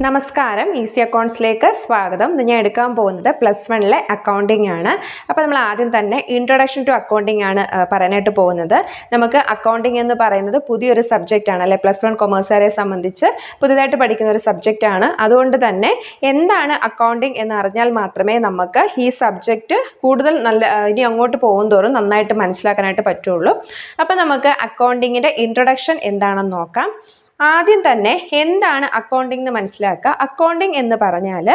നമസ്കാരം, ഈസി അക്കൗണ്ട്സിലേക്ക് സ്വാഗതം. ഇത് ഞാൻ എടുക്കാൻ പോകുന്നത് +1 അക്കൗണ്ടിംഗ് ആണ്. അപ്പോൾ നമ്മൾ ആദ്യം തന്നെ ഇൻട്രൊഡക്ഷൻ ടു അക്കൗണ്ടിംഗ് ആണ് പറയാനായിട്ട് പോകുന്നത്. നമുക്ക് അക്കൗണ്ടിംഗ് എന്ന് പറയുന്നത് പുതിയൊരു സബ്ജക്റ്റ് ആണ് അല്ലെ, +1 കൊമേഴ്സുകാരെ സംബന്ധിച്ച് പുതുതായിട്ട് പഠിക്കുന്ന ഒരു സബ്ജക്റ്റ് ആണ്. അതുകൊണ്ട് തന്നെ എന്താണ് അക്കൗണ്ടിംഗ് എന്ന് അറിഞ്ഞാൽ മാത്രമേ നമുക്ക് ഈ സബ്ജക്റ്റ് കൂടുതൽ ഇനി അങ്ങോട്ട് പോകും തോറും നന്നായിട്ട് മനസ്സിലാക്കാനായിട്ട് പറ്റുള്ളൂ. അപ്പോൾ നമുക്ക് അക്കൗണ്ടിങ്ങിൻ്റെ ഇൻട്രൊഡക്ഷൻ എന്താണെന്ന് നോക്കാം. ആദ്യം തന്നെ എന്താണ് അക്കൗണ്ടിംഗ് എന്ന് മനസ്സിലാക്കുക. അക്കൗണ്ടിംഗ് എന്ന് പറഞ്ഞാൽ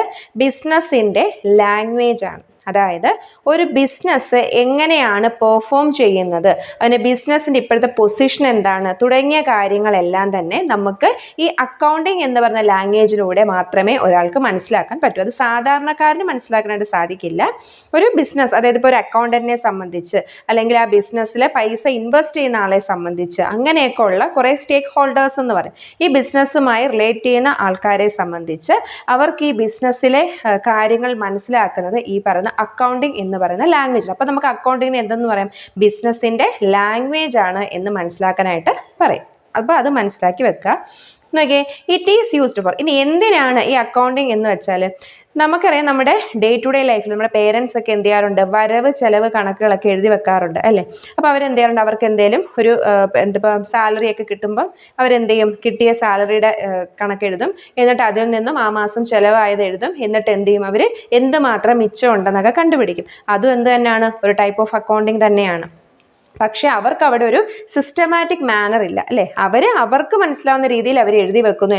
ബിസിനസ്സിൻ്റെ ലാംഗ്വേജ് ആണ്. അതായത് ഒരു ബിസിനസ് എങ്ങനെയാണ് പെർഫോം ചെയ്യുന്നത്, അതിന് ബിസിനസ്സിൻ്റെ ഇപ്പോഴത്തെ പൊസിഷൻ എന്താണ് തുടങ്ങിയ കാര്യങ്ങളെല്ലാം തന്നെ നമുക്ക് ഈ അക്കൗണ്ടിങ് എന്ന് പറഞ്ഞ ലാംഗ്വേജിലൂടെ മാത്രമേ ഒരാൾക്ക് മനസ്സിലാക്കാൻ പറ്റൂ. അത് സാധാരണക്കാരന് മനസ്സിലാക്കാനായിട്ട് സാധിക്കില്ല. ഒരു ബിസിനസ്, അതായത് ഇപ്പോൾ ഒരു അക്കൗണ്ടന്റിനെ സംബന്ധിച്ച് അല്ലെങ്കിൽ ആ ബിസിനസ്സിൽ പൈസ ഇൻവെസ്റ്റ് ചെയ്യുന്ന ആളെ സംബന്ധിച്ച് അങ്ങനെയൊക്കെ ഉള്ള കുറേ സ്റ്റേക്ക് ഹോൾഡേഴ്സ് എന്ന് പറയും. ഈ ബിസിനസ്സുമായി റിലേറ്റ് ചെയ്യുന്ന ആൾക്കാരെ സംബന്ധിച്ച് അവർക്ക് ഈ ബിസിനസ്സിലെ കാര്യങ്ങൾ മനസ്സിലാക്കുന്നത് ഈ പറയുന്ന അക്കൗണ്ടിങ് എന്ന് പറയുന്ന ലാംഗ്വേജ്. അപ്പോൾ നമുക്ക് അക്കൗണ്ടിങ്ങിന് എന്തെന്ന് പറയാം, ബിസിനസ്സിൻ്റെ ലാംഗ്വേജ് ആണ് എന്ന് മനസ്സിലാക്കാനായിട്ട് പറയും. അപ്പോൾ അത് മനസ്സിലാക്കി വെക്കുക. നോക്കിയേ, ഇറ്റ് ഈസ് യൂസ്ഡ് ഫോർ. ഇനി എന്തിനാണ് ഈ അക്കൗണ്ടിങ് എന്ന് വെച്ചാൽ, നമുക്കറിയാം നമ്മുടെ ഡേ ടു ഡേ ലൈഫിൽ നമ്മുടെ പേരൻസ് ഒക്കെ എന്ത് ചെയ്യാറുണ്ട്, വരവ് ചെലവ് കണക്കുകളൊക്കെ എഴുതി വെക്കാറുണ്ട് അല്ലേ. അപ്പോൾ അവരെന്ത് ചെയ്യാറുണ്ട്, അവർക്ക് എന്തെങ്കിലും ഒരു സാലറി ഒക്കെ കിട്ടുമ്പോൾ അവരെന്ത് ചെയ്യും, കിട്ടിയ സാലറിയുടെ കണക്കെഴുതും. എന്നിട്ട് അതിൽ നിന്നും ആ മാസം ചിലവായത് എഴുതും. എന്നിട്ട് എന്ത് ചെയ്യും, അവർ എന്തുമാത്രം മിച്ചം ഉണ്ടെന്നൊക്കെ കണ്ടുപിടിക്കും. അതും എന്ത് തന്നെയാണ്, ഒരു ടൈപ്പ് ഓഫ് അക്കൗണ്ടിങ് തന്നെയാണ്. പക്ഷെ അവർക്ക് അവിടെ ഒരു സിസ്റ്റമാറ്റിക് മാനർ ഇല്ല അല്ലേ. അവർക്ക് മനസ്സിലാവുന്ന രീതിയിൽ അവർ എഴുതി വെക്കുന്നു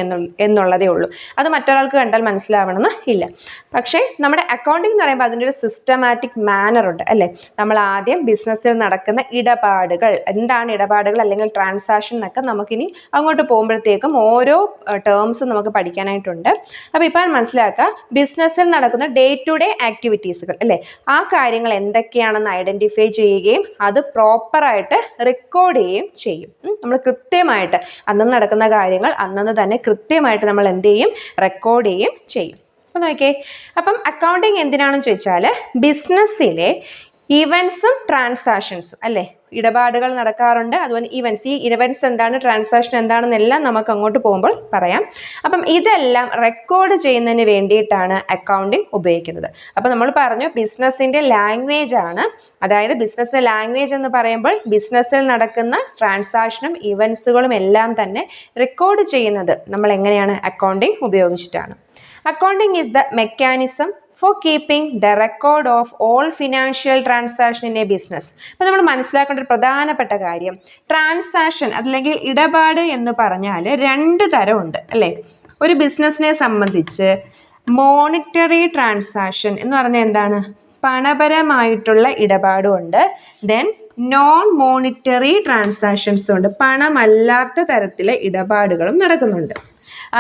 എന്നുള്ളതേ ഉള്ളൂ. അത് മറ്റൊരാൾക്ക് കണ്ടാൽ മനസ്സിലാവണമെന്ന് ഇല്ല. പക്ഷേ നമ്മുടെ അക്കൗണ്ടിങ് എന്ന് പറയുമ്പോൾ അതിൻ്റെ ഒരു സിസ്റ്റമാറ്റിക് മാനർ ഉണ്ട് അല്ലേ. നമ്മൾ ആദ്യം ബിസിനസ്സിൽ നടക്കുന്ന ഇടപാടുകൾ, എന്താണ് ഇടപാടുകൾ അല്ലെങ്കിൽ ട്രാൻസാക്ഷൻ എന്നൊക്കെ നമുക്കിനി അങ്ങോട്ട് പോകുമ്പോഴത്തേക്കും ഓരോ ടേംസും നമുക്ക് പഠിക്കാനായിട്ടുണ്ട്. അപ്പോൾ ഇപ്പോൾ മനസ്സിലാക്കുക, ബിസിനസ്സിൽ നടക്കുന്ന ഡേ ടു ഡേ ആക്ടിവിറ്റീസുകൾ അല്ലേ, ആ കാര്യങ്ങൾ എന്തൊക്കെയാണെന്ന് ഐഡൻറ്റിഫൈ ചെയ്യുകയും അത് പ്രോപ്പറായിട്ട് റെക്കോർഡ് ചെയ്യുകയും ചെയ്യും. നമ്മൾ കൃത്യമായിട്ട് അന്നന്ന് നടക്കുന്ന കാര്യങ്ങൾ അന്നന്ന് തന്നെ കൃത്യമായിട്ട് നമ്മൾ എന്ത് ചെയ്യും, റെക്കോർഡ് ചെയ്യുകയും ചെയ്യും. അപ്പം നോക്കിയേ, അപ്പം അക്കൗണ്ടിങ് എന്തിനാണെന്ന് ചോദിച്ചാൽ ബിസിനസ്സിലെ ഇവൻസും ട്രാൻസാക്ഷൻസും അല്ലേ, ഇടപാടുകൾ നടക്കാറുണ്ട്. അതുപോലെ ഇവൻസ്, ഈ ഇവൻസ് എന്താണ്, ട്രാൻസാക്ഷൻ എന്താണെന്നെല്ലാം നമുക്ക് അങ്ങോട്ട് പോകുമ്പോൾ പറയാം. അപ്പം ഇതെല്ലാം റെക്കോർഡ് ചെയ്യുന്നതിന് വേണ്ടിയിട്ടാണ് അക്കൗണ്ടിങ് ഉപയോഗിക്കുന്നത്. അപ്പം നമ്മൾ പറഞ്ഞു ബിസിനസ്സിൻ്റെ ലാംഗ്വേജ് ആണ്. അതായത് ബിസിനസ്സിൻ്റെ ലാംഗ്വേജ് എന്ന് പറയുമ്പോൾ ബിസിനസ്സിൽ നടക്കുന്ന ട്രാൻസാക്ഷനും ഇവൻസുകളും എല്ലാം തന്നെ റെക്കോർഡ് ചെയ്യുന്നത് നമ്മൾ എങ്ങനെയാണ്, അക്കൗണ്ടിങ് ഉപയോഗിച്ചിട്ടാണ്. Accounting is the mechanism for keeping the record of all financial transaction in a business. അപ്പോൾ നമ്മൾ മനസ്സിലാക്കേണ്ട ഒരു പ്രധാനപ്പെട്ട കാര്യം, ട്രാൻസാക്ഷൻ അല്ലെങ്കിൽ ഇടപാട് എന്ന് പറഞ്ഞാൽ രണ്ട് തരമുണ്ട് അല്ലേ. ഒരു ബിസിനസ്സിനെ സംബന്ധിച്ച് മോണിറ്ററി ട്രാൻസാക്ഷൻ എന്ന് പറഞ്ഞാൽ എന്താണ്, പണപരമായിട്ടുള്ള ഇടപാടുമുണ്ട്. ദെൻ നോൺ മോണിറ്ററി ട്രാൻസാക്ഷൻസും ഉണ്ട്, പണമല്ലാത്ത തരത്തിലെ ഇടപാടുകളും നടക്കുന്നുണ്ട്.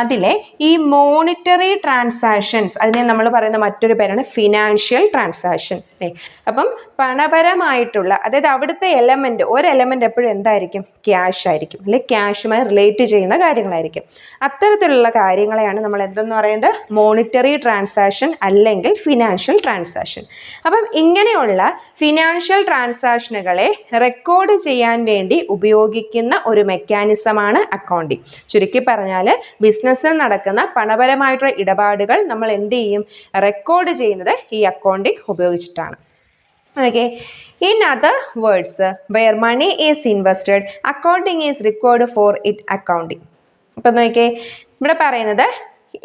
അതിലെ ഈ മോണിറ്ററി ട്രാൻസാക്ഷൻസ്, അതിനെ നമ്മൾ പറയുന്ന മറ്റൊരു പേരാണ് ഫിനാൻഷ്യൽ ട്രാൻസാക്ഷൻ അല്ലേ. അപ്പം പണപരമായിട്ടുള്ള, അതായത് അവിടുത്തെ എലമെൻറ്റ്, ഒരു എലമെൻറ്റ് എപ്പോഴും എന്തായിരിക്കും, ക്യാഷ് ആയിരിക്കും അല്ലെ, ക്യാഷുമായി റിലേറ്റ് ചെയ്യുന്ന കാര്യങ്ങളായിരിക്കും. അത്തരത്തിലുള്ള കാര്യങ്ങളെയാണ് നമ്മൾ എന്തെന്ന് പറയുന്നത്, മോണിറ്ററി ട്രാൻസാക്ഷൻ അല്ലെങ്കിൽ ഫിനാൻഷ്യൽ ട്രാൻസാക്ഷൻ. അപ്പം ഇങ്ങനെയുള്ള ഫിനാൻഷ്യൽ ട്രാൻസാക്ഷനുകളെ റെക്കോർഡ് ചെയ്യാൻ വേണ്ടി ഉപയോഗിക്കുന്ന ഒരു മെക്കാനിസമാണ് അക്കൗണ്ടിങ്. ചുരുക്കി പറഞ്ഞാൽ ബിസിനസ്സിൽ നടക്കുന്ന പണപരമായിട്ടുള്ള ഇടപാടുകൾ നമ്മൾ എന്ത് ചെയ്യും, റെക്കോർഡ് ചെയ്യുന്നത് ഈ അക്കൗണ്ടിങ് ഉപയോഗിച്ചിട്ടാണ്. Okay, in other words, where money is invested accounting is required for it accounting. ഇപ്പം നോക്കിയേ, ഇവിടെ പറയുന്നത്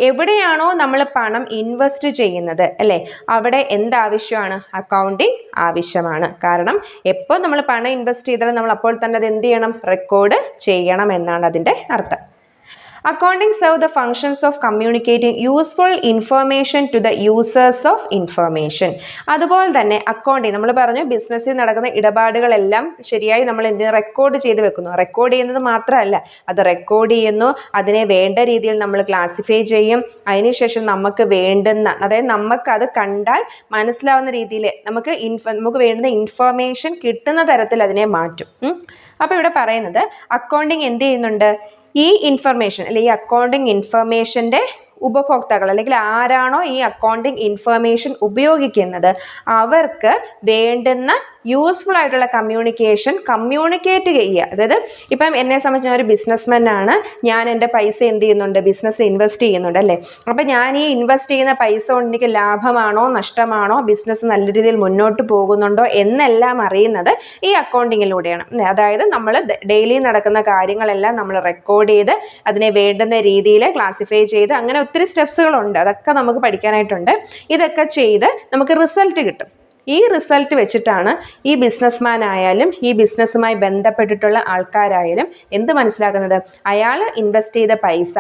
എവിടെയാണോ നമ്മൾ പണം ഇൻവെസ്റ്റ് ചെയ്യുന്നത് അല്ലേ, അവിടെ എന്താവശ്യമാണ്, അക്കൗണ്ടിങ് ആവശ്യമാണ്. കാരണം എപ്പോൾ നമ്മൾ പണം ഇൻവെസ്റ്റ് ചെയ്താലും നമ്മൾ അപ്പോൾ തന്നെ അത് എന്ത് ചെയ്യണം, റെക്കോർഡ് ചെയ്യണം എന്നാണ് അതിൻ്റെ അർത്ഥം. Accounting serve the functions of communicating useful information to the users of information. അതുപോലെ തന്നെ അക്കൗണ്ടിങ് നമ്മൾ പറഞ്ഞു, ബിസിനസ്സിൽ നടക്കുന്ന ഇടപാടുകളെല്ലാം ശരിയായി നമ്മൾ എന്തിനു റെക്കോർഡ് ചെയ്ത് വെക്കുന്നു. റെക്കോർഡ് ചെയ്യുന്നത് മാത്രമല്ല, അത് റെക്കോർഡ് ചെയ്യുന്നു, അതിനെ വേണ്ട രീതിയിൽ നമ്മൾ ക്ലാസിഫൈ ചെയ്യും. അതിനുശേഷം നമുക്ക് വേണ്ടുന്ന, അതായത് നമുക്കത് കണ്ടാൽ മനസ്സിലാവുന്ന രീതിയിൽ നമുക്ക് വേണ്ടുന്ന ഇൻഫർമേഷൻ കിട്ടുന്ന തരത്തിൽ അതിനെ മാറ്റും. അപ്പോൾ ഇവിടെ പറയുന്നത് അക്കൗണ്ടിങ് എന്ത് ചെയ്യുന്നുണ്ട്, ഈ ഇൻഫർമേഷൻ അല്ലെ, ഈ അക്കൗണ്ടിങ് ഇൻഫർമേഷൻ്റെ ഉപഭോക്താക്കൾ അല്ലെങ്കിൽ ആരാണോ ഈ അക്കൗണ്ടിങ് ഇൻഫർമേഷൻ ഉപയോഗിക്കുന്നത് അവർക്ക് വേണ്ടുന്ന യൂസ്ഫുൾ ആയിട്ടുള്ള കമ്മ്യൂണിക്കേറ്റ് ചെയ്യുക. അതായത് ഇപ്പം എന്നെ സംബന്ധിച്ച് ഞാൻ ഒരു ബിസിനസ്മാൻ ആണ്, ഞാൻ എൻ്റെ പൈസ എന്ത് ചെയ്യുന്നുണ്ട്, ബിസിനസ്സിൽ ഇൻവെസ്റ്റ് ചെയ്യുന്നുണ്ട് അല്ലേ. അപ്പം ഞാൻ ഈ ഇൻവെസ്റ്റ് ചെയ്യുന്ന പൈസ കൊണ്ട് എനിക്ക് ലാഭമാണോ നഷ്ടമാണോ, ബിസിനസ് നല്ല രീതിയിൽ മുന്നോട്ട് പോകുന്നുണ്ടോ എന്നെല്ലാം അറിയുന്നത് ഈ അക്കൗണ്ടിങ്ങിലൂടെയാണ്. അതായത് നമ്മൾ ഡെയിലി നടക്കുന്ന കാര്യങ്ങളെല്ലാം നമ്മൾ റെക്കോർഡ് ചെയ്ത് അതിനെ വേണ്ടുന്ന രീതിയിൽ ക്ലാസിഫൈ ചെയ്ത് അങ്ങനെ ഒത്തിരി സ്റ്റെപ്സുകളുണ്ട്, അതൊക്കെ നമുക്ക് പഠിക്കാനായിട്ടുണ്ട്. ഇതൊക്കെ ചെയ്ത് നമുക്ക് റിസൾട്ട് കിട്ടും. ഈ റിസൾട്ട് വെച്ചിട്ടാണ് ഈ ബിസിനസ്മാൻ ആയാലും ഈ ബിസിനസ്സുമായി ബന്ധപ്പെട്ടിട്ടുള്ള ആൾക്കാരായാലും എന്ത് മനസ്സിലാക്കുന്നത്, അയാൾ ഇൻവെസ്റ്റ് ചെയ്ത പൈസ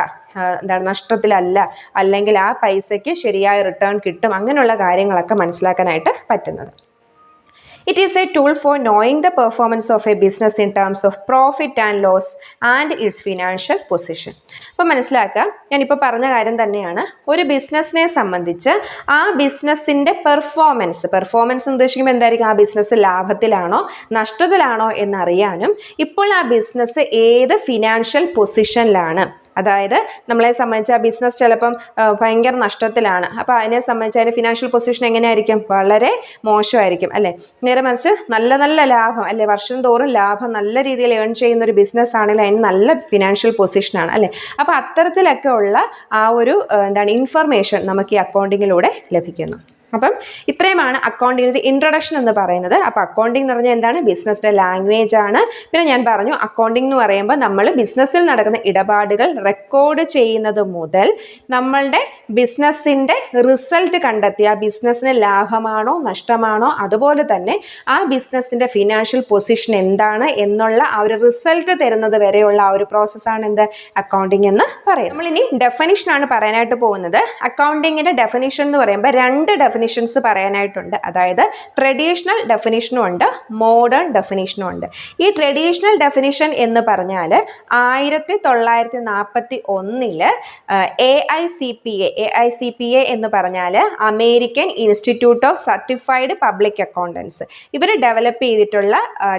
നഷ്ടത്തിലല്ല, അല്ലെങ്കിൽ ആ പൈസയ്ക്ക് ശരിയായ റിട്ടേൺ കിട്ടും, അങ്ങനെയുള്ള കാര്യങ്ങളൊക്കെ മനസ്സിലാക്കാനായിട്ട് പറ്റുന്നത്. It is a tool for knowing the performance of a business in terms of profit and loss and its financial position. അപ്പോൾ മനസ്സിലാക്കുക, ഞാനിപ്പോൾ പറഞ്ഞ കാര്യം തന്നെയാണ്. ഒരു ബിസിനസ്സിനെ സംബന്ധിച്ച് ആ ബിസിനസ്സിൻ്റെ പെർഫോമൻസ് ഉദ്ദേശിക്കുമ്പോൾ എന്തായിരിക്കും, ആ ബിസിനസ് ലാഭത്തിലാണോ നഷ്ടത്തിലാണോ എന്നറിയാനും ഇപ്പോൾ ആ ബിസിനസ് ഏത് ഫിനാൻഷ്യൽ പൊസിഷനിലാണ്, അതായത് നമ്മളെ സംബന്ധിച്ച് ആ ബിസിനസ് ചിലപ്പം ഭയങ്കര നഷ്ടത്തിലാണ്, അപ്പോൾ അതിനെ സംബന്ധിച്ച് അതിൻ്റെ ഫിനാൻഷ്യൽ പൊസിഷൻ എങ്ങനെയായിരിക്കും, വളരെ മോശമായിരിക്കും അല്ലേ. നേരെ മറിച്ച് നല്ല ലാഭം അല്ലേ, വർഷം തോറും ലാഭം നല്ല രീതിയിൽ ഏൺ ചെയ്യുന്ന ഒരു ബിസിനസ് ആണെങ്കിൽ അതിന് നല്ല ഫിനാൻഷ്യൽ പൊസിഷനാണ് അല്ലേ. അപ്പോൾ അത്തരത്തിലൊക്കെ ഉള്ള ആ ഒരു ഇൻഫർമേഷൻ നമുക്ക് ഈ അക്കൗണ്ടിങ്ങിലൂടെ ലഭിക്കുന്നു. അപ്പം ഇത്രയുമാണ് അക്കൗണ്ടിങ്ങിൻ്റെ ഇൻട്രൊഡക്ഷൻ എന്ന് പറയുന്നത്. അപ്പോൾ അക്കൗണ്ടിങ് എന്ന് പറഞ്ഞാൽ എന്താണ്, ബിസിനസ്സിൻ്റെ ലാംഗ്വേജ് ആണ്. പിന്നെ ഞാൻ പറഞ്ഞു അക്കൗണ്ടിങ് എന്ന് പറയുമ്പോൾ നമ്മൾ ബിസിനസ്സിൽ നടക്കുന്ന ഇടപാടുകൾ റെക്കോർഡ് ചെയ്യുന്നത് മുതൽ നമ്മളുടെ ബിസിനസ്സിൻ്റെ റിസൾട്ട് കണ്ടെത്തി ആ ബിസിനസ്സിന് ലാഭമാണോ നഷ്ടമാണോ, അതുപോലെ തന്നെ ആ ബിസിനസ്സിൻ്റെ ഫിനാൻഷ്യൽ പൊസിഷൻ എന്താണ് എന്നുള്ള ആ ഒരു റിസൾട്ട് തരുന്നത് വരെയുള്ള ആ ഒരു പ്രോസസ്സാണ് എന്ത്, അക്കൗണ്ടിങ് എന്ന് പറയും. നമ്മളിനി ഡെഫിനിഷനാണ് പറയാനായിട്ട് പോകുന്നത്. അക്കൗണ്ടിങ്ങിൻ്റെ ഡെഫിനിഷൻ എന്ന് പറയുമ്പോൾ രണ്ട് ഡെഫിനിഷൻസ് പറയാനായിട്ടുണ്ട്. അതായത് ട്രഡീഷണൽ ഡെഫിനിഷനും ഉണ്ട്, മോഡേൺ ഡെഫിനിഷനും ഉണ്ട്. ഈ ട്രഡീഷണൽ ഡെഫിനിഷൻ എന്ന് പറഞ്ഞാൽ 1941 AICPA എന്ന് പറഞ്ഞാൽ American institute of certified public accountants ഇവർ ഡെവലപ്പ് ചെയ്തിട്ടുള്ള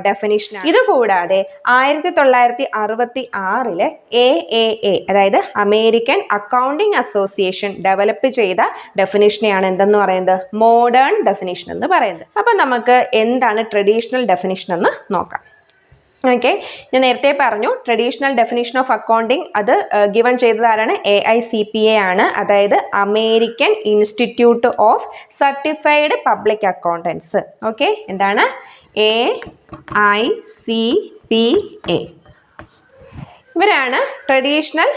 ഡെഫിനിഷനാണ്. ഇതുകൂടാതെ 1966 AAA അതായത് അമേരിക്കൻ അക്കൗണ്ടിംഗ് അസോസിയേഷൻ ഡെവലപ്പ് ചെയ്ത ഡെഫിനിഷനെയാണ് എന്തെന്ന് പറയുന്നത്, മോഡേൺ ഡെഫിനിഷൻ എന്ന് പറയുന്നത്. അപ്പം നമുക്ക് എന്താണ് ട്രഡീഷണൽ ഡെഫിനിഷൻ എന്ന് നോക്കാം. ഓക്കെ, ഞാൻ നേരത്തെ പറഞ്ഞു ട്രഡീഷണൽ ഡെഫിനിഷൻ ഓഫ് അക്കൗണ്ടിങ് അത് ഗിവൺ ചെയ്തത് ആരാണ്, AICPA ആണ്. അതായത് American institute of certified public accountants. Okay, എന്താണ് AICPA. ഇവരാണ് ട്രഡീഷണൽ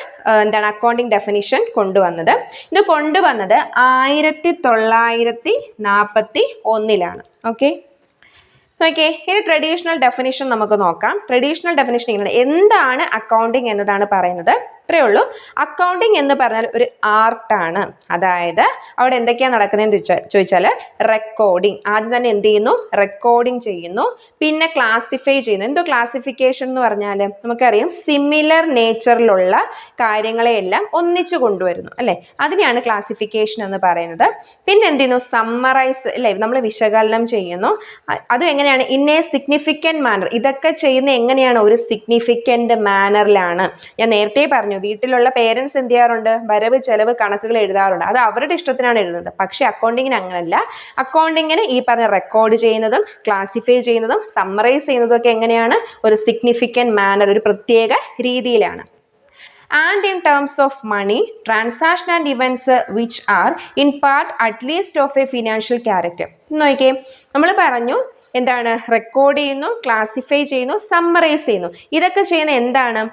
അക്കൗണ്ടിങ് ഡെഫിനിഷൻ കൊണ്ടുവന്നത്. ഇത് കൊണ്ടുവന്നത് 1941. ഓക്കെ, ഇനി ട്രഡീഷണൽ ഡെഫിനിഷൻ നമുക്ക് നോക്കാം. ട്രഡീഷണൽ ഡെഫിനിഷൻ ഇങ്ങനെ, എന്താണ് അക്കൗണ്ടിങ് എന്നതാണ് പറയുന്നത്. ഇത്രയേ ഉള്ളൂ. അക്കൗണ്ടിങ് എന്ന് പറഞ്ഞാൽ ഒരു ആർട്ടാണ്. അതായത് അവിടെ എന്തൊക്കെയാണ് നടക്കുന്നതെന്ന് ചോദിച്ചാൽ റെക്കോർഡിങ്, ആദ്യം തന്നെ എന്ത് ചെയ്യുന്നു, റെക്കോർഡിങ് ചെയ്യുന്നു. പിന്നെ ക്ലാസിഫൈ ചെയ്യുന്നു. എന്തോ ക്ലാസിഫിക്കേഷൻ എന്ന് പറഞ്ഞാൽ നമുക്കറിയാം സിമിലർ നേച്ചറിലുള്ള കാര്യങ്ങളെയെല്ലാം ഒന്നിച്ചു കൊണ്ടുവരുന്നു അല്ലേ, അതിനെയാണ് ക്ലാസിഫിക്കേഷൻ എന്ന് പറയുന്നത്. പിന്നെ എന്ത് ചെയ്യുന്നു, സമ്മറൈസ് അല്ലേ, നമ്മൾ വിശകലനം ചെയ്യുന്നു. അതും എങ്ങനെയാണ്, ഇൻ എ സിഗ്നിഫിക്കൻറ്റ് മാനർ. ഇതൊക്കെ ചെയ്യുന്ന എങ്ങനെയാണ്, ഒരു സിഗ്നിഫിക്കൻറ്റ് മാനറിലാണ്. ഞാൻ നേരത്തെ പറഞ്ഞു വീട്ടിലുള്ള പേരൻസ് എന്ത് ചെയ്യാറുണ്ട്, വരവ് ചെലവ് കണക്കുകൾ എഴുതാറുണ്ട്, അത് അവരുടെ ഇഷ്ടത്തിനാണ് എഴുതുന്നത്. പക്ഷേ അക്കൗണ്ടിങ്ങിന് അങ്ങനല്ല. അക്കൗണ്ടിങ്ങിന് ഈ പറഞ്ഞ റെക്കോർഡ് ചെയ്യുന്നതും ക്ലാസിഫൈ ചെയ്യുന്നതും സമ്മറൈസ് ചെയ്യുന്നതും ഒക്കെ എങ്ങനെയാണ്, ഒരു സിഗ്നിഫിക്കൻറ്റ് മാനർ, ഒരു പ്രത്യേക രീതിയിലാണ്. And in terms of money, transaction and events which are in part at least of a financial character. നോക്കിയേ, നമ്മൾ പറഞ്ഞു എന്താണ്, റെക്കോർഡ് ചെയ്യുന്നു, ക്ലാസിഫൈ ചെയ്യുന്നു, സമ്മറൈസ് ചെയ്യുന്നു. ഇതൊക്കെ ചെയ്യുന്ന എന്താണ്,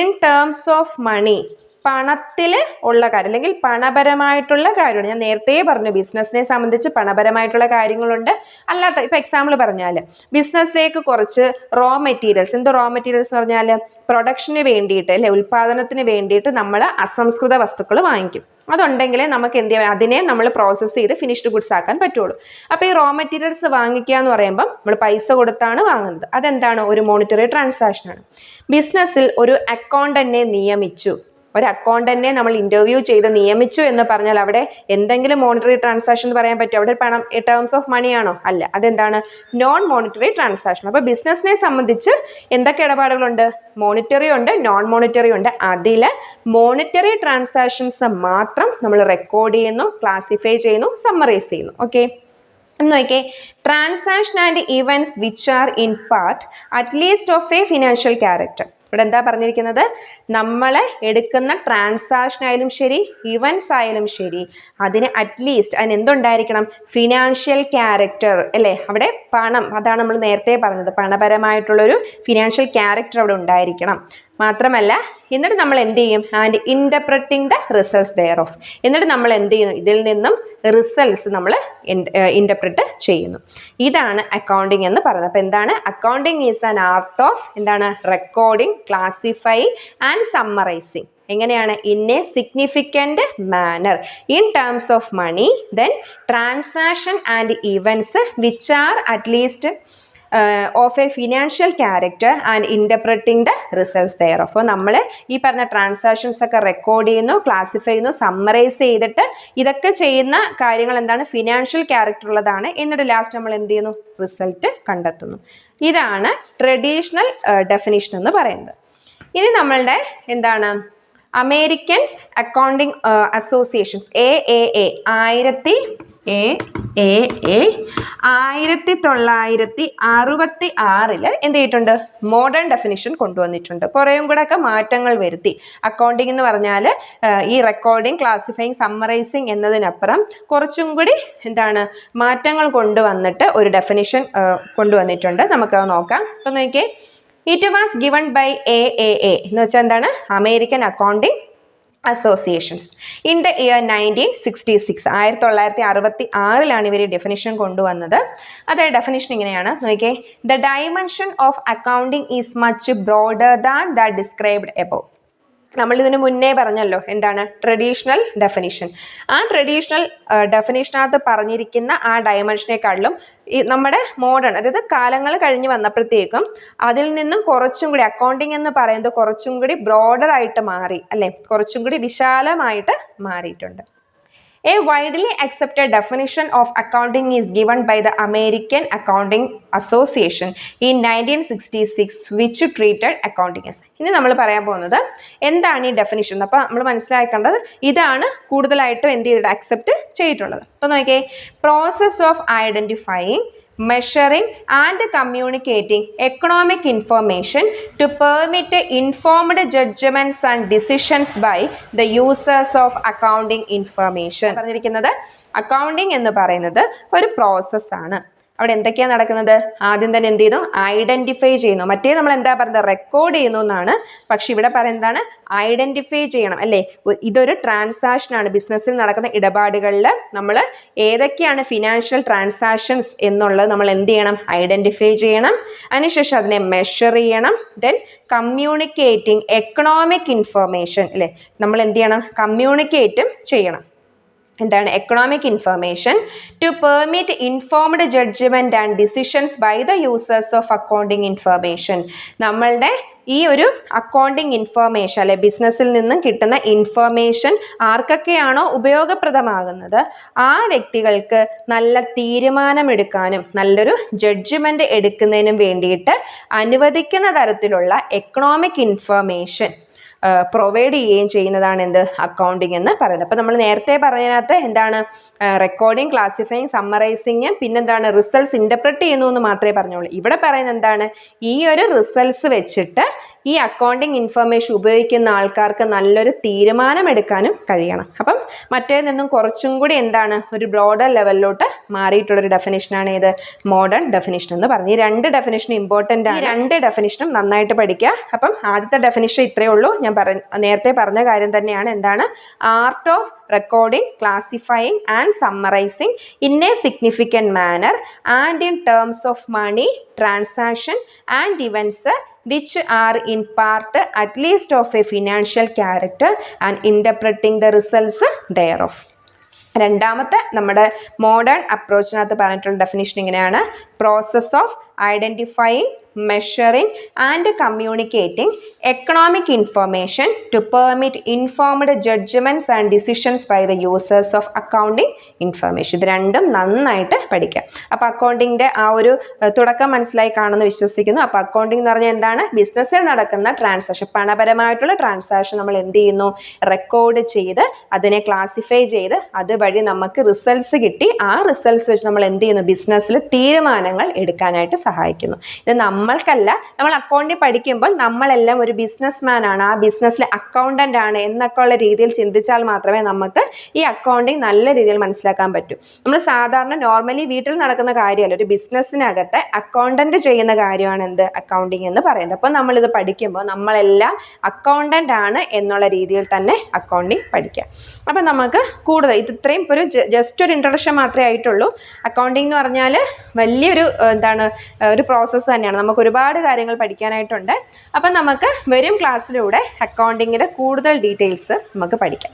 ഇൻ ടേംസ് ഓഫ് മണി, പണത്തിൽ ഉള്ള കാര്യം അല്ലെങ്കിൽ പണപരമായിട്ടുള്ള കാര്യമാണ്. ഞാൻ നേരത്തെ പറഞ്ഞു ബിസിനസ്സിനെ സംബന്ധിച്ച് പണപരമായിട്ടുള്ള കാര്യങ്ങളുണ്ട്, അല്ലാത്ത ഇപ്പം എക്സാമ്പിൾ പറഞ്ഞാൽ ബിസിനസ്സിലേക്ക് കുറച്ച് റോ മെറ്റീരിയൽസ്, എന്ത് റോ മെറ്റീരിയൽസ് എന്ന് പറഞ്ഞാൽ പ്രൊഡക്ഷന് വേണ്ടിയിട്ട് അല്ലെ, ഉൽപ്പാദനത്തിന് വേണ്ടിയിട്ട് നമ്മൾ അസംസ്കൃത വസ്തുക്കൾ വാങ്ങിക്കും. അതുണ്ടെങ്കിലേ നമുക്ക് എന്ത് ചെയ്യാം, അതിനെ നമ്മൾ പ്രോസസ്സ് ചെയ്ത് ഫിനിഷ്ഡ് ഗുഡ്സ് ആക്കാൻ പറ്റുള്ളൂ. അപ്പോൾ ഈ റോ മെറ്റീരിയൽസ് വാങ്ങിക്കുക എന്ന് പറയുമ്പം നമ്മൾ പൈസ കൊടുത്താണ് വാങ്ങുന്നത്. അതെന്താണ്, ഒരു മോണിറ്ററി ട്രാൻസാക്ഷനാണ്. ബിസിനസ്സിൽ ഒരു അക്കൗണ്ടന്റിനെ നിയമിച്ചു, ഒരു അക്കൗണ്ടന്റിനെ നമ്മൾ ഇന്റർവ്യൂ ചെയ്ത് നിയമിച്ചു എന്ന് പറഞ്ഞാൽ അവിടെ എന്തെങ്കിലും മോണിറ്ററി ട്രാൻസാക്ഷൻ പറയാൻ പറ്റും, അവിടെ പണം ടേംസ് ഓഫ് മണി ആണോ, അല്ല, അതെന്താണ്, നോൺ മോണിറ്ററി ട്രാൻസാക്ഷൻ. അപ്പോൾ ബിസിനസ്സിനെ സംബന്ധിച്ച് എന്തൊക്കെ ഇടപാടുകളുണ്ട്, മോണിറ്ററി ഉണ്ട്, നോൺ മോണിറ്ററി ഉണ്ട്. അതിൽ മോണിറ്ററി ട്രാൻസാക്ഷൻസ് മാത്രം നമ്മൾ റെക്കോർഡ് ചെയ്യുന്നു, ക്ലാസിഫൈ ചെയ്യുന്നു, സമ്മറൈസ് ചെയ്യുന്നു. ഓക്കെ, നോക്കിയേ, transaction and events which are in part at least of a financial character. ഇവിടെ എന്താ പറഞ്ഞിരിക്കുന്നത്? നമ്മൾ എടുക്കുന്ന ട്രാൻസാക്ഷൻ ആയാലും ശരി, ഇവന്റ്സ് ആയാലും ശരി, അതിന് അറ്റ്ലീസ്റ്റ് അതിന് എന്തുണ്ടായിരിക്കണം? ഫിനാൻഷ്യൽ ക്യാരക്ടർ അല്ലേ? അവിടെ പണം, അതാണ് നമ്മൾ നേരത്തെ പറഞ്ഞത്, പണപരമായിട്ടുള്ളൊരു ഫിനാൻഷ്യൽ ക്യാരക്ടർ അവിടെ ഉണ്ടായിരിക്കണം. മാത്രമല്ല എന്നിട്ട് നമ്മൾ എന്ത് ചെയ്യും? And interpreting the results thereof. എന്നിട്ട് നമ്മൾ എന്ത് ചെയ്യുന്നു? ഇതിൽ നിന്നും റിസൾട്ട്സ് നമ്മൾ ഇന്റർപ്രറ്റ് ചെയ്യുന്നു. ഇതാണ് അക്കൗണ്ടിങ് എന്ന് പറയുന്നത്. അപ്പോൾ എന്താണ്? Accounting is an art of എന്താണ്? Recording, classifying and summarising. എങ്ങനെയാണ്? In a significant manner in terms of money, then transaction and events which are at least of a financial character and interpreting the results there. അപ്പോൾ നമ്മൾ ഈ പറഞ്ഞ transactions ഒക്കെ record ചെയ്യുന്നു, classify ചെയ്യുന്നു, summarise ചെയ്തിട്ട് ഇതൊക്കെ ചെയ്യുന്ന കാര്യങ്ങൾ എന്താണ്? ഫിനാൻഷ്യൽ ക്യാരക്ടർ ഉള്ളതാണ്. എന്നിട്ട് ലാസ്റ്റ് നമ്മൾ എന്ത് ചെയ്യുന്നു? റിസൾട്ട് കണ്ടെത്തുന്നു. ഇതാണ് ട്രഡീഷണൽ ഡെഫിനിഷൻ എന്ന് പറയുന്നത്. ഇനി നമ്മളുടെ എന്താണ്? അമേരിക്കൻ അക്കൗണ്ടിങ് അസോസിയേഷൻസ് AAA 1966 എന്ത് ചെയ്തിട്ടുണ്ട്? മോഡേൺ ഡെഫിനിഷൻ കൊണ്ടുവന്നിട്ടുണ്ട്. കുറേയും കൂടെ ഒക്കെ മാറ്റങ്ങൾ വരുത്തി. അക്കൗണ്ടിങ് എന്ന് പറഞ്ഞാൽ ഈ റെക്കോർഡിംഗ്, ക്ലാസിഫൈങ്, സമ്മറൈസിങ് എന്നതിനപ്പുറം കുറച്ചും കൂടി എന്താണ് മാറ്റങ്ങൾ കൊണ്ടുവന്നിട്ട് ഒരു ഡെഫിനിഷൻ കൊണ്ടുവന്നിട്ടുണ്ട്. നമുക്കത് നോക്കാം. അപ്പം നോക്കിയേ, it was given by AAA എന്ന് വെച്ചാൽ എന്താണ്? American accounting associations in the year 1966. 1966 ഇവർ ഡെഫിനിഷൻ കൊണ്ടുവന്നത്. അതായത് ഡെഫിനിഷൻ ഇങ്ങനെയാണ്, നോക്കിയേ, the dimension of accounting is much broader than the described above. നമ്മൾ ഇതിന് മുന്നേ പറഞ്ഞല്ലോ എന്താണ്? Traditional definition. ആ ട്രഡീഷണൽ ഡെഫിനിഷനകത്ത് പറഞ്ഞിരിക്കുന്ന ആ ഡയമെൻഷനേക്കാളിലും ഈ നമ്മുടെ മോഡേൺ, അതായത് കാലങ്ങൾ കഴിഞ്ഞ് വന്നപ്പോഴത്തേക്കും അതിൽ നിന്നും കുറച്ചും കൂടി അക്കൗണ്ടിങ് എന്ന് പറയുന്നത് കുറച്ചും കൂടി ബ്രോഡർ ആയിട്ട് മാറി അല്ലേ? കുറച്ചും കൂടി വിശാലമായിട്ട് മാറിയിട്ടുണ്ട്. A widely accepted definition of accounting is given by the American Accounting Association in 1966, which treated accounting as. ഇനി നമ്മൾ പറയാൻ പോകുന്നത് എന്താണ് ഈ ഡെഫിനിഷൻ. അപ്പോൾ നമ്മൾ മനസ്സിലാക്കേണ്ടത് ഇതാണ് കൂടുതലായിട്ടും എന്ത് ചെയ്തിട്ട് അക്സെപ്റ്റ് ചെയ്തിട്ടുള്ളത്. അപ്പോൾ നോക്കിയേ, process of identifying, measuring and communicating economic information to permit informed judgments and decisions by the users of accounting information. പറഞ്ഞിരിക്കുന്നത് അക്കൗണ്ടിങ് എന്ന് പറയുന്നത് ഒരു പ്രോസസ്സാണ്. അവിടെ എന്തൊക്കെയാണ് നടക്കുന്നത്? ആദ്യം തന്നെ എന്ത് ചെയ്യുന്നു? ഐഡന്റിഫൈ ചെയ്യുന്നു. മറ്റേ നമ്മൾ എന്താ പറയുന്നത്? റെക്കോർഡ് ചെയ്യുന്നു എന്നാണ്. പക്ഷെ ഇവിടെ പറയുന്നതാണ് ഐഡന്റിഫൈ ചെയ്യണം അല്ലേ? ഇതൊരു ട്രാൻസാക്ഷൻ ആണ്. ബിസിനസ്സിൽ നടക്കുന്ന ഇടപാടുകളിൽ നമ്മൾ ഏതൊക്കെയാണ് ഫിനാൻഷ്യൽ ട്രാൻസാക്ഷൻസ് എന്നുള്ളത് നമ്മൾ എന്ത് ചെയ്യണം? ഐഡന്റിഫൈ ചെയ്യണം. അതിനുശേഷം അതിനെ മെഷർ ചെയ്യണം. ദെൻ കമ്മ്യൂണിക്കേറ്റിംഗ് എക്കണോമിക് ഇൻഫർമേഷൻ അല്ലേ? നമ്മൾ എന്ത് ചെയ്യണം? കമ്മ്യൂണിക്കേറ്റും ചെയ്യണം. എന്താണ്? Economic information to permit informed judgment and decisions by the users of accounting information. നമ്മളുടെ ഈ ഒരു അക്കൗണ്ടിങ് ഇൻഫർമേഷൻ അല്ലെ, ബിസിനസ്സിൽ നിന്നും കിട്ടുന്ന ഇൻഫർമേഷൻ ആർക്കൊക്കെയാണോ ഉപയോഗപ്രദമാകുന്നത് ആ വ്യക്തികൾക്ക് നല്ല തീരുമാനമെടുക്കാനും നല്ലൊരു ജഡ്ജ്മെന്റ് എടുക്കുന്നതിനും വേണ്ടിയിട്ട് അനുവദിക്കുന്ന തരത്തിലുള്ള എക്കണോമിക് ഇൻഫർമേഷൻ പ്രൊവൈഡ് ചെയ്യുകയും ചെയ്യുന്നതാണ് എന്ത്? അക്കൗണ്ടിങ് എന്ന് പറയുന്നത്. അപ്പോൾ നമ്മൾ നേരത്തെ പറഞ്ഞതിനകത്ത് എന്താണ്? റെക്കോർഡിങ്, ക്ലാസിഫൈങ്, സമ്മറൈസിങ്, പിന്നെന്താണ്? റിസൾട്ട്സ് ഇന്റർപ്രറ്റ് ചെയ്യുന്നു എന്ന് മാത്രമേ പറഞ്ഞോളൂ. ഇവിടെ പറയുന്നത് എന്താണ്? ഈ ഒരു റിസൾട്ട്സ് വെച്ചിട്ട് ഈ അക്കൗണ്ടിങ് ഇൻഫർമേഷൻ ഉപയോഗിക്കുന്ന ആൾക്കാർക്ക് നല്ലൊരു തീരുമാനം എടുക്കാനും കഴിയണം. അപ്പം മറ്റേ നിന്നും കുറച്ചും കൂടി എന്താണ്? ഒരു ബ്രോഡർ ലെവലിലോട്ട് മാറിയിട്ടുള്ളൊരു ഡെഫിനിഷനാണ് ഏത്? മോഡേൺ ഡെഫിനിഷൻ എന്ന് പറഞ്ഞു. ഈ രണ്ട് ഡെഫിനിഷനും ഇമ്പോർട്ടൻ്റ് ആണ്. രണ്ട് ഡെഫിനിഷനും നന്നായിട്ട് പഠിക്കുക. അപ്പം ആദ്യത്തെ ഡെഫിനിഷൻ ഇത്രയേ ഉള്ളൂ. ഞാൻ നേരത്തെ പറഞ്ഞ കാര്യം തന്നെയാണ്. എന്താണ്? Art of recording, classifying and summarizing in a significant manner and in terms of money, transaction and events which are in part at least of a financial character and interpreting the results thereof. രണ്ടാമത്തെ നമ്മുടെ modern അപ്രോച്ചിനകത്ത് പറഞ്ഞിട്ടുള്ള definition ഇങ്ങനെയാണ്: process of identifying, measuring and communicating economic information to permit informed judgments and decisions by the users of accounting information. ഇത് രണ്ടും നന്നായിട്ട് പഠിക്കാം. അപ്പോൾ അക്കൗണ്ടിങ്ങിൻ്റെ ആ ഒരു തുടക്കം മനസ്സിലായി കാണുമെന്ന് വിശ്വസിക്കുന്നു. അപ്പോൾ അക്കൗണ്ടിങ് എന്ന് പറഞ്ഞാൽ എന്താണ്? ബിസിനസ്സിൽ നടക്കുന്ന ട്രാൻസാക്ഷൻ, പണപരമായിട്ടുള്ള ട്രാൻസാക്ഷൻ നമ്മൾ എന്ത് ചെയ്യുന്നു? റെക്കോർഡ് ചെയ്ത് അതിനെ ക്ലാസിഫൈ ചെയ്ത് അത് വഴി നമുക്ക് റിസൾട്ട്സ് കിട്ടി. ആ റിസൾട്ട്സ് വെച്ച് നമ്മൾ എന്ത് ചെയ്യുന്നു? ബിസിനസ്സിൽ തീരുമാനങ്ങൾ എടുക്കാനായിട്ട് സഹായിക്കുന്നു. ഇത് നമ്മൾക്കല്ല, നമ്മൾ അക്കൗണ്ടിങ് പഠിക്കുമ്പോൾ നമ്മളെല്ലാം ഒരു ബിസിനസ്മാൻ ആണ്, ആ ബിസിനസ്സിലെ അക്കൗണ്ടന്റ് ആണ് എന്നൊക്കെ ഉള്ള രീതിയിൽ ചിന്തിച്ചാൽ മാത്രമേ നമുക്ക് ഈ അക്കൗണ്ടിങ് നല്ല രീതിയിൽ മനസ്സിലാക്കാൻ പറ്റൂ. നമ്മൾ സാധാരണ നോർമലി വീട്ടിൽ നടക്കുന്ന കാര്യമല്ല, ഒരു ബിസിനസ്സിനകത്ത് അക്കൗണ്ടന്റ് ചെയ്യുന്ന കാര്യമാണ് എന്ത്? അക്കൗണ്ടിങ് എന്ന് പറയുന്നത്. അപ്പോൾ നമ്മളിത് പഠിക്കുമ്പോൾ നമ്മളെല്ലാം അക്കൗണ്ടന്റ് ആണ് എന്നുള്ള രീതിയിൽ തന്നെ അക്കൗണ്ടിങ് പഠിക്കാം. അപ്പം നമുക്ക് കൂടുതൽ ഇത്രയും ഒരു ജസ്റ്റ് ഒരു ഇൻട്രൊഡക്ഷൻ മാത്രമേ ആയിട്ടുള്ളൂ. അക്കൗണ്ടിങ് എന്ന് പറഞ്ഞാൽ വലിയൊരു ഒരു പ്രോസസ്സ് തന്നെയാണ്. നമുക്ക് ഒരുപാട് കാര്യങ്ങൾ പഠിക്കാനായിട്ടുണ്ട്. അപ്പം നമുക്ക് വരും ക്ലാസ്സിലൂടെ അക്കൗണ്ടിങ്ങിൻ്റെ കൂടുതൽ ഡീറ്റെയിൽസ് നമുക്ക് പഠിക്കാം.